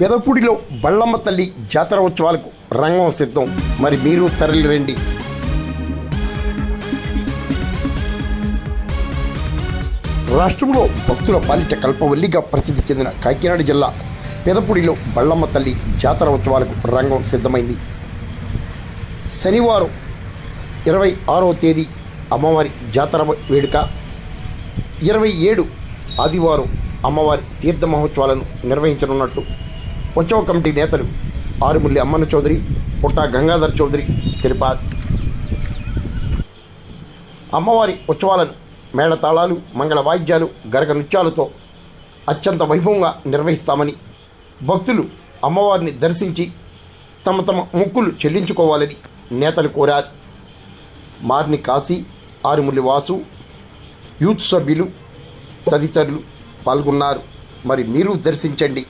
పెదపూడిలో బళ్ళమ్మ తల్లి జాతర ఉత్సవాలకు రంగం సిద్ధం. మరి మీరు తరలిరండి. రాష్ట్రంలో భక్తుల పాలిట కల్పవల్లిగా ప్రసిద్ధి చెందిన కాకినాడ జిల్లా పెదపూడిలో బళ్ళమ్మ తల్లి జాతర ఉత్సవాలకు రంగం సిద్ధమైంది. శనివారం 26వ తేదీ అమ్మవారి జాతర వేడుక, 27 ఆదివారం అమ్మవారి తీర్థ మహోత్సవాలను నిర్వహించనున్నట్టు ఉత్సవ కమిటీ నేతలు ఆరుముల్లి అమ్మన్న చౌదరి, పుట్టా గంగాధర్ చౌదరి తెలిపారు. అమ్మవారి ఉత్సవాలను మేళతాళాలు, మంగళ వాయిద్యాలు, గరగ నృత్యాలతో అత్యంత వైభవంగా నిర్వహిస్తామని, భక్తులు అమ్మవారిని దర్శించి తమ తమ మొక్కులు చెల్లించుకోవాలని నేతలు కోరారు. మార్ని కాశీ, ఆరుముల్లి వాసు, యూత్ సభ్యులు తదితరులు పాల్గొన్నారు. మరి మీరు దర్శించండి.